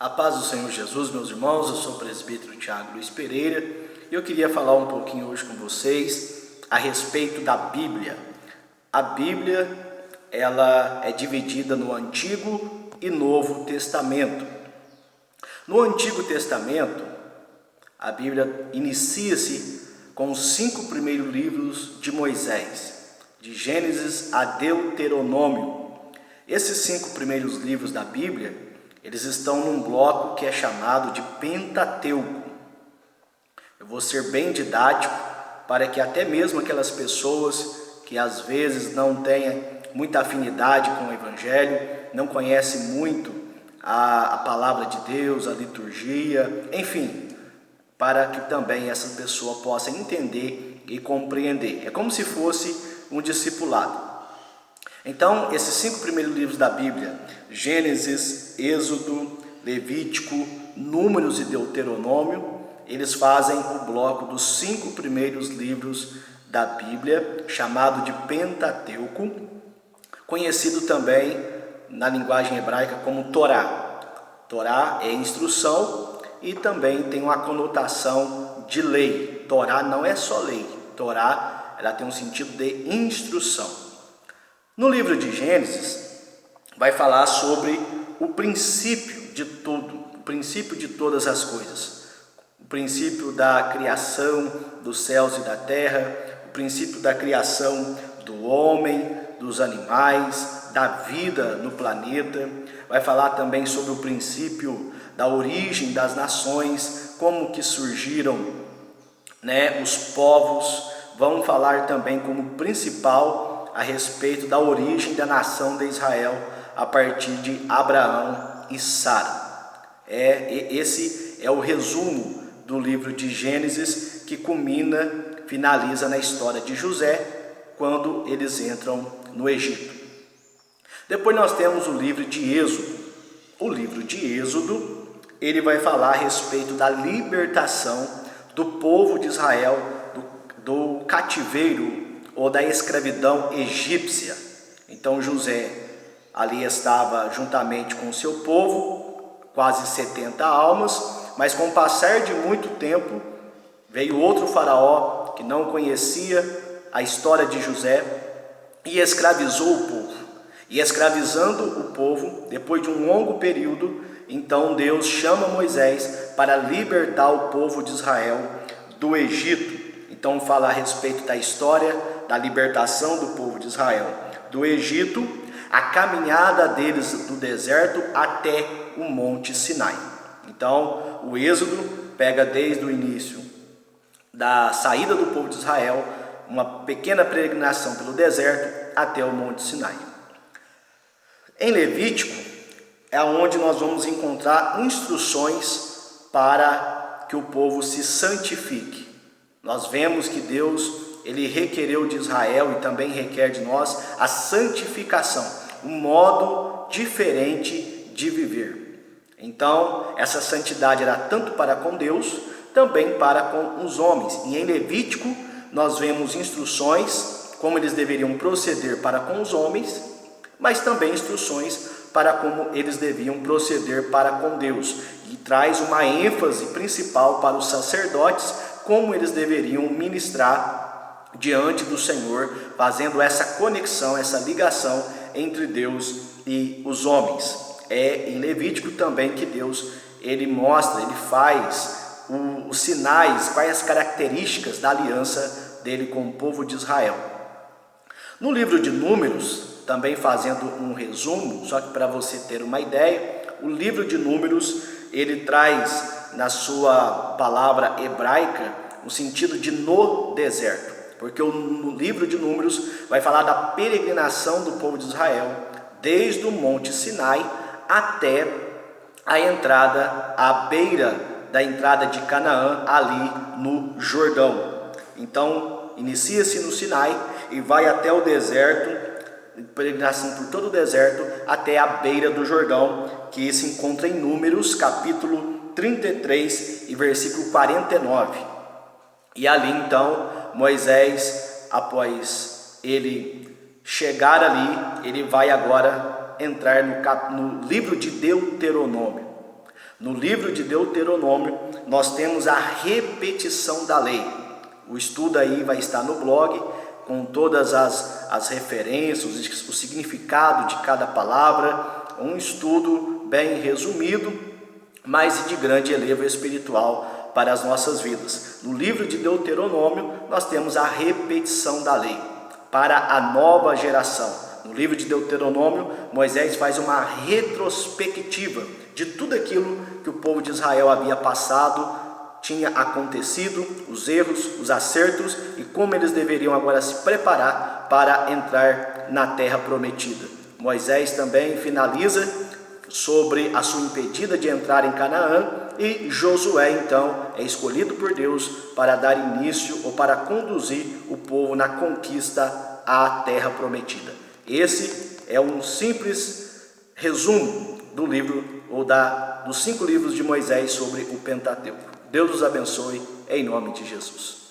A paz do Senhor Jesus, meus irmãos, eu sou o presbítero Tiago Luiz Pereira e eu queria falar um pouquinho hoje com vocês a respeito da Bíblia. A Bíblia, ela é dividida no Antigo e Novo Testamento. No Antigo Testamento, a Bíblia inicia-se com os 5 primeiros livros de Moisés, de Gênesis a Deuteronômio. Esses 5 primeiros livros da Bíblia, eles estão num bloco que é chamado de Pentateuco. Eu vou ser bem didático para que até mesmo aquelas pessoas que às vezes não têm muita afinidade com o Evangelho, não conhecem muito a palavra de Deus, a liturgia, enfim, para que também essa pessoa possa entender e compreender. É como se fosse um discipulado. Então, esses 5 primeiros livros da Bíblia, Gênesis, Êxodo, Levítico, Números e Deuteronômio, eles fazem o bloco dos 5 primeiros livros da Bíblia, chamado de Pentateuco, conhecido também na linguagem hebraica como Torá. Torá é instrução e também tem uma conotação de lei. Torá não é só lei, Torá ela tem um sentido de instrução. No livro de Gênesis, vai falar sobre o princípio de tudo, o princípio de todas as coisas. O princípio da criação dos céus e da terra, o princípio da criação do homem, dos animais, da vida no planeta. Vai falar também sobre o princípio da origem das nações, como que surgiram, os povos. Vão falar também como principal a respeito da origem da nação de Israel a partir de Abraão e Sara. Esse é o resumo do livro de Gênesis, que finaliza na história de José, quando eles entram no Egito. Depois nós temos o livro de Êxodo. O livro de Êxodo, ele vai falar a respeito da libertação do povo de Israel do cativeiro ou da escravidão egípcia. Então José ali estava juntamente com o seu povo, quase 70 almas, mas com o passar de muito tempo, veio outro faraó que não conhecia a história de José e escravizou o povo. E escravizando o povo, depois de um longo período, então Deus chama Moisés para libertar o povo de Israel do Egito. Então fala a respeito da história da libertação do povo de Israel do Egito, a caminhada deles do deserto até o Monte Sinai. Então, o Êxodo pega desde o início da saída do povo de Israel, uma pequena peregrinação pelo deserto até o Monte Sinai. Em Levítico é onde nós vamos encontrar instruções para que o povo se santifique. Nós vemos que Deus ele requereu de Israel e também requer de nós a santificação, um modo diferente de viver. Então, essa santidade era tanto para com Deus, também para com os homens. E em Levítico, nós vemos instruções como eles deveriam proceder para com os homens, mas também instruções para como eles deviam proceder para com Deus. E traz uma ênfase principal para os sacerdotes, como eles deveriam ministrar diante do Senhor, fazendo essa conexão, essa ligação entre Deus e os homens. É em Levítico também que Deus ele mostra, ele faz os sinais, quais as características da aliança dele com o povo de Israel. No livro de Números, também fazendo um resumo, só que para você ter uma ideia, o livro de Números ele traz na sua palavra hebraica o sentido de no deserto. Porque no livro de Números vai falar da peregrinação do povo de Israel, desde o Monte Sinai até a entrada, à beira da entrada de Canaã, ali no Jordão. Então, inicia-se no Sinai e vai até o deserto, peregrinação por todo o deserto, até a beira do Jordão, que se encontra em Números, capítulo 33 e versículo 49. E ali então, Moisés, após ele chegar ali, ele vai agora entrar no livro de Deuteronômio. No livro de Deuteronômio, nós temos a repetição da lei. O estudo aí vai estar no blog, com todas as referências, o significado de cada palavra, um estudo bem resumido, mas de grande elevo espiritual para as nossas vidas. No livro de Deuteronômio, nós temos a repetição da lei para a nova geração. No livro de Deuteronômio, Moisés faz uma retrospectiva de tudo aquilo que o povo de Israel havia passado, tinha acontecido, os erros, os acertos e como eles deveriam agora se preparar para entrar na terra prometida. Moisés também finaliza sobre a sua impedida de entrar em Canaã e Josué então é escolhido por Deus para dar início ou para conduzir o povo na conquista à terra prometida. Esse é um simples resumo do livro ou dos 5 livros de Moisés sobre o Pentateuco. Deus os abençoe em nome de Jesus.